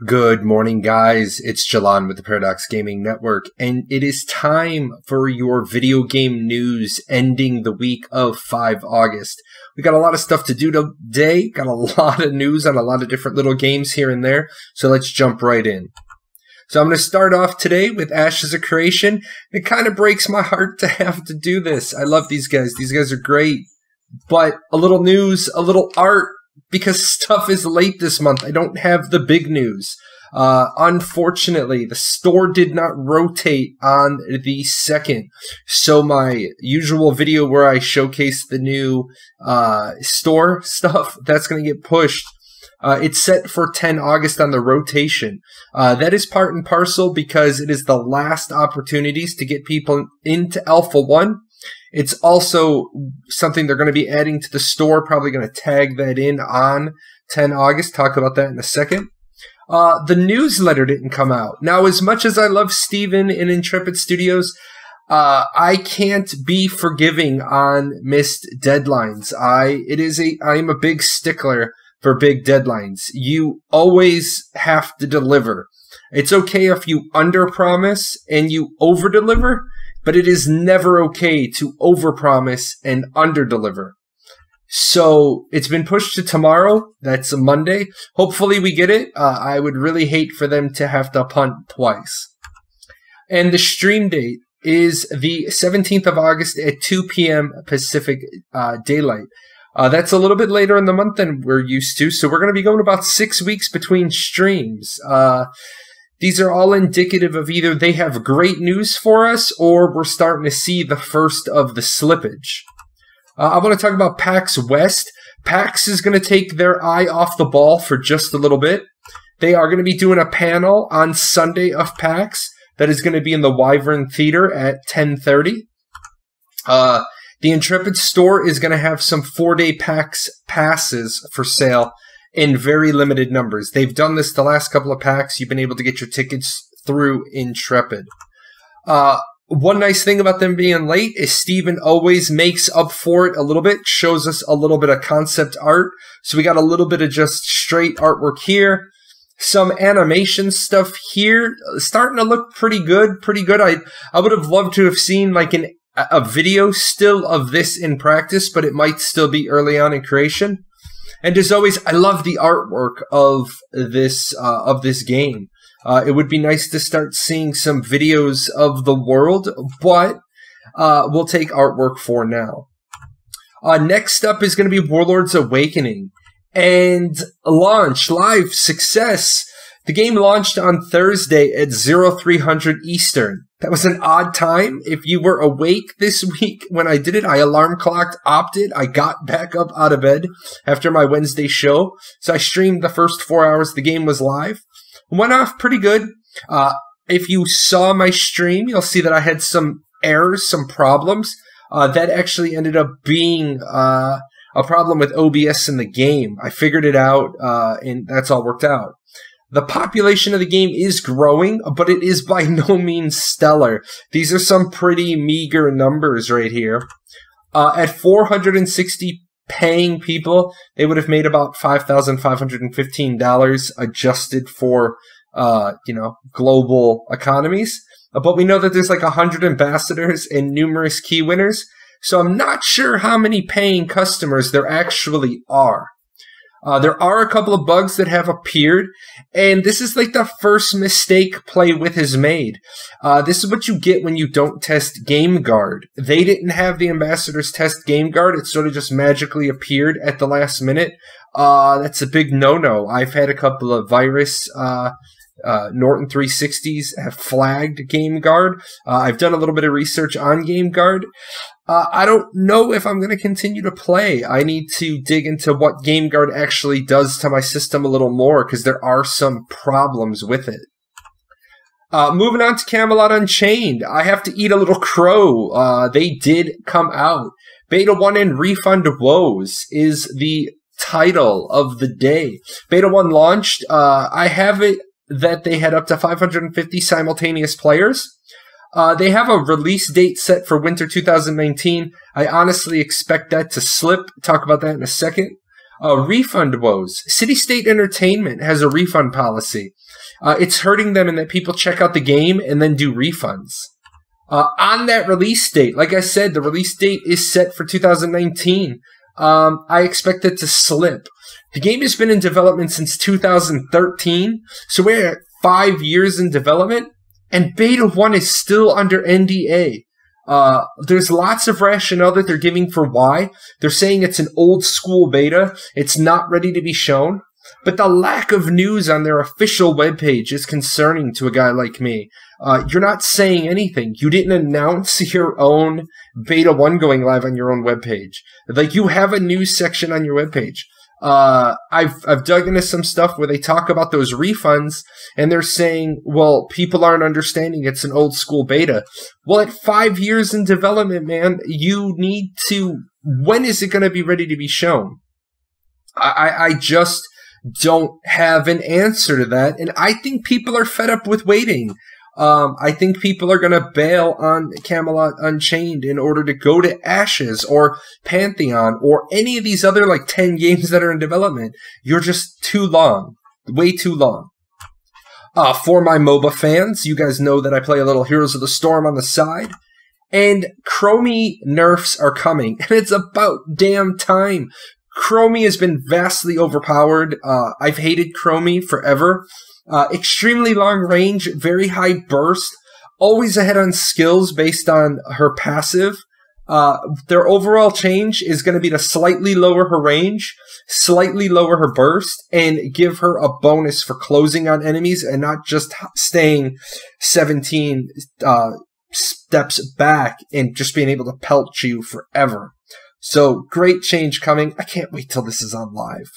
Good morning, guys. It's Jahlon with the Paradox Gaming Network, and it is time for your video game news ending the week of 5 August. We got a lot of stuff to do today, got a lot of news on a lot of different little games here and there, so let's jump right in. So I'm going to start off today with Ashes of Creation. It kind of breaks my heart to have to do this. I love these guys. These guys are great, but a little news, a little art, because stuff is late this month. I don't have the big news. Unfortunately, the store did not rotate on the 2nd. So my usual video where I showcase the new store stuff, that's going to get pushed. It's set for 10 August on the rotation. That is part and parcel because it is the last opportunities to get people into Alpha 1. It's also something they're going to be adding to the store, probably going to tag that in on 10 August. Talk about that in a second. The newsletter didn't come out. Now, as much as I love Steven and Intrepid Studios, I can't be forgiving on missed deadlines. I am a big stickler for big deadlines. You always have to deliver. It's okay if you underpromise and you overdeliver, but it is never okay to overpromise and underdeliver. So it's been pushed to tomorrow. That's a Monday. Hopefully we get it. I would really hate for them to have to punt twice. And the stream date is the 17th of August at 2 p.m. Pacific Daylight. That's a little bit later in the month than we're used to. So we're going to be going about 6 weeks between streams. These are all indicative of either they have great news for us or we're starting to see the first of the slippage. I want to talk about PAX West. PAX is going to take their eye off the ball for just a little bit. They are going to be doing a panel on Sunday of PAX that is going to be in the Wyvern Theater at 10:30. The Intrepid store is going to have some 4-day PAX passes for sale in very limited numbers. They've done this the last couple of PAX. You've been able to get your tickets through Intrepid. One nice thing about them being late is Steven always makes up for it a little bit, shows us a little bit of concept art. So we got a little bit of just straight artwork here. Some animation stuff here, starting to look pretty good, I would have loved to have seen like a video still of this in practice, but it might still be early on in creation. And as always, I love the artwork of this game. It would be nice to start seeing some videos of the world, but we'll take artwork for now. Next up is going to be Warlords Awakening. And launch, live, success. The game launched on Thursday at 0300 Eastern. That was an odd time. If you were awake this week when I did it, I alarm clocked, opted. I got back up out of bed after my Wednesday show. So I streamed the first 4 hours the game was live. Went off pretty good. If you saw my stream, you'll see that I had some errors, some problems. That actually ended up being a problem with OBS in the game. I figured it out, and that's all worked out. The population of the game is growing, but it is by no means stellar. These are some pretty meager numbers right here. At 460 paying people, they would have made about $5,515 adjusted for, global economies. But we know that there's like 100 ambassadors and numerous key winners. So I'm not sure how many paying customers there actually are. There are a couple of bugs that have appeared, and this is like the first mistake Play With has made. This is what you get when you don't test GameGuard. They didn't have the ambassadors test GameGuard. It sort of just magically appeared at the last minute. That's a big no-no. I've had a couple of virus Norton 360s have flagged GameGuard. I've done a little bit of research on GameGuard. I don't know if I'm going to continue to play. I need to dig into what GameGuard actually does to my system a little more because there are some problems with it. Moving on to Camelot Unchained. I have to eat a little crow. They did come out. Beta 1 and Refund Woes is the title of the day. Beta 1 launched. I have it that they had up to 550 simultaneous players. They have a release date set for winter 2019. I honestly expect that to slip. Talk about that in a second. Refund woes. City State Entertainment has a refund policy. it's hurting them in that people check out the game and then do refunds. On that release date, like I said, the release date is set for 2019. I expect it to slip. The game has been in development since 2013, so we're at 5 years in development, and Beta 1 is still under NDA. There's lots of rationale that they're giving for why. They're saying it's an old school beta, it's not ready to be shown, but the lack of news on their official webpage is concerning to a guy like me. You're not saying anything. You didn't announce your own Beta 1 going live on your own webpage. Like, you have a news section on your webpage. I've dug into some stuff where they talk about those refunds, and they're saying, well, people aren't understanding it's an old school beta. Well, at 5 years in development, man, you need to, when is it going to be ready to be shown? I just don't have an answer to that, and I think people are fed up with waiting. I think people are going to bail on Camelot Unchained in order to go to Ashes or Pantheon or any of these other like 10 games that are in development. You're just too long. Way too long. For my MOBA fans, you guys know that I play a little Heroes of the Storm on the side. And Chromie nerfs are coming. And it's about damn time. Chromie has been vastly overpowered. I've hated Chromie forever. Extremely long range, very high burst, always ahead on skills based on her passive. Their overall change is going to be to slightly lower her range, slightly lower her burst, and give her a bonus for closing on enemies and not just staying 17 steps back and just being able to pelt you forever. So, great change coming. I can't wait till this is on live.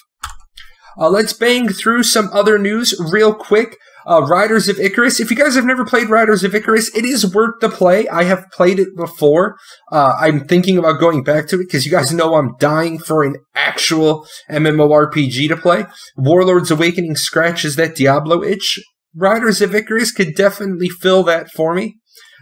Let's bang through some other news real quick. Riders of Icarus. If you guys have never played Riders of Icarus, it is worth the play. I have played it before. I'm thinking about going back to it because you guys know I'm dying for an actual MMORPG to play. Warlords Awakening scratches that Diablo itch. Riders of Icarus could definitely fill that for me.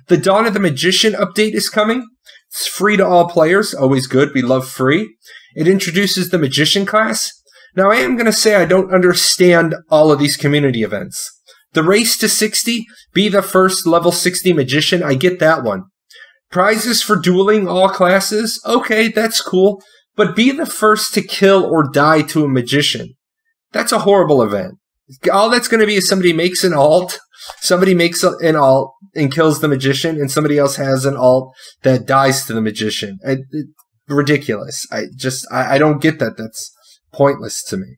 The Dawn of the Magician update is coming. It's free to all players. Always good. We love free. It introduces the Magician class. Now, I am going to say I don't understand all of these community events. The race to 60, be the first level 60 magician, I get that one. Prizes for dueling all classes, okay, that's cool. But be the first to kill or die to a magician. That's a horrible event. All that's going to be is somebody makes an alt, somebody makes an alt and kills the magician, and somebody else has an alt that dies to the magician. Ridiculous. I don't get that. That's pointless to me.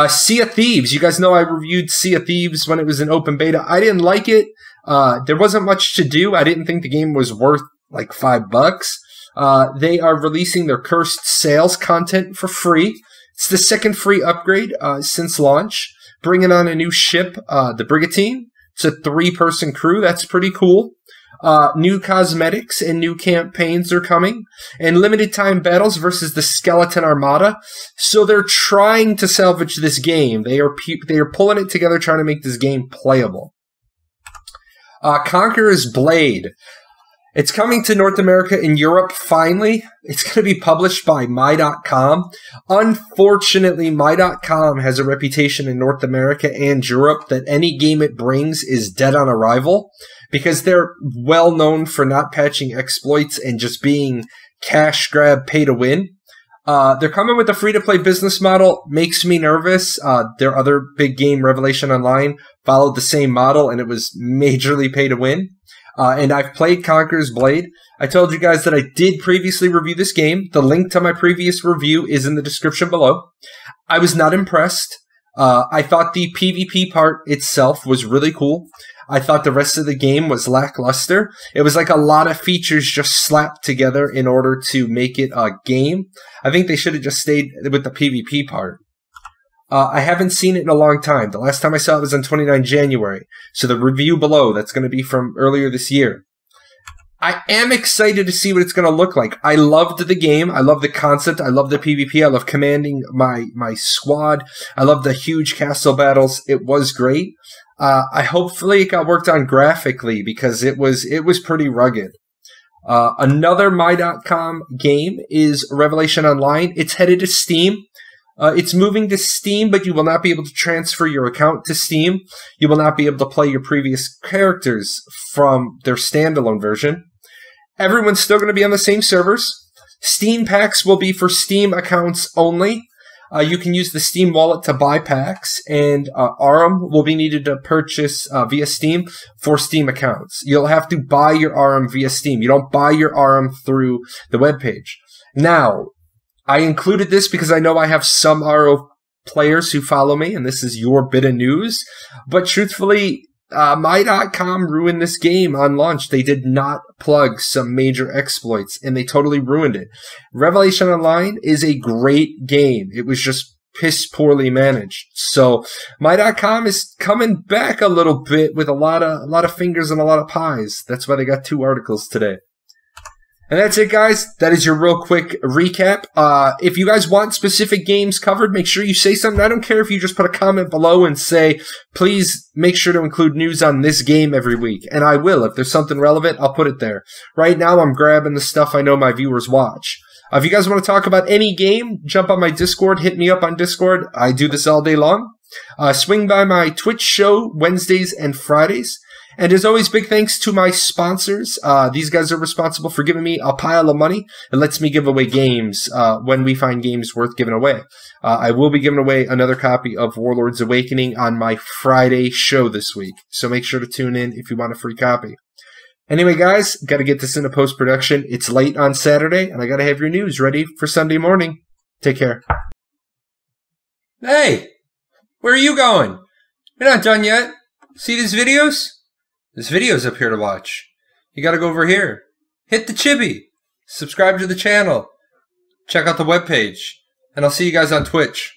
Sea of Thieves. You guys know I reviewed Sea of Thieves when it was in open beta. I didn't like it. There wasn't much to do. I didn't think the game was worth like $5. They are releasing their Cursed Sails content for free. It's the second free upgrade since launch. Bringing on a new ship, the Brigantine. It's a 3-person crew. That's pretty cool. New cosmetics and new campaigns are coming, and limited time battles versus the Skeleton Armada. So they're trying to salvage this game. They are pulling it together, trying to make this game playable. Conqueror's Blade. It's coming to North America and Europe finally. It's going to be published by My.com. Unfortunately, My.com has a reputation in North America and Europe that any game it brings is dead on arrival, because they're well known for not patching exploits and just being cash grab, pay to win. They're coming with a free-to-play business model. Makes me nervous. Their other big game, Revelation Online, followed the same model, and it was majorly pay to win. And I've played Conqueror's Blade. I told you guys that I did previously review this game. The link to my previous review is in the description below. I was not impressed. I thought the PvP part itself was really cool. I thought the rest of the game was lackluster. It was like a lot of features just slapped together in order to make it a game. I think they should have just stayed with the PvP part. I haven't seen it in a long time. The last time I saw it was on 29 January. So the review below, that's going to be from earlier this year. I am excited to see what it's going to look like. I loved the game. I love the concept. I love the PvP. I love commanding my squad. I love the huge castle battles. It was great. Hopefully it got worked on graphically, because it was pretty rugged. Another My.com game is Revelation Online. It's headed to Steam. It's moving to Steam, but you will not be able to transfer your account to Steam. You will not be able to play your previous characters from their standalone version. Everyone's still going to be on the same servers. Steam packs will be for Steam accounts only. You can use the Steam wallet to buy packs, and ARM will be needed to purchase via Steam for Steam accounts. You'll have to buy your ARM via Steam. You don't buy your ARM through the webpage. Now, I included this because I know I have some RO players who follow me, and this is your bit of news. But truthfully, My.com ruined this game on launch. They did not plug some major exploits, and they totally ruined it. Revelation Online is a great game. It was just piss poorly managed. So My.com is coming back a little bit with a lot of fingers and a lot of pies. That's why they got 2 articles today. And that's it, guys. That is your real quick recap. If you guys want specific games covered, make sure you say something. I don't care if you just put a comment below and say, please make sure to include news on this game every week. And I will. If there's something relevant, I'll put it there. Right now, I'm grabbing the stuff I know my viewers watch. If you guys want to talk about any game, jump on my Discord. Hit me up on Discord. I do this all day long. Swing by my Twitch show Wednesdays and Fridays. And as always, big thanks to my sponsors. These guys are responsible for giving me a pile of money. It lets me give away games when we find games worth giving away. I will be giving away another copy of Warlords Awakening on my Friday show this week. So make sure to tune in if you want a free copy. Anyway, guys, got to get this into post-production. It's late on Saturday, and I got to have your news ready for Sunday morning. Take care. Hey, where are you going? You're not done yet. See these videos? This video's up here to watch. You gotta go over here. Hit the chibi. Subscribe to the channel. Check out the webpage. And I'll see you guys on Twitch.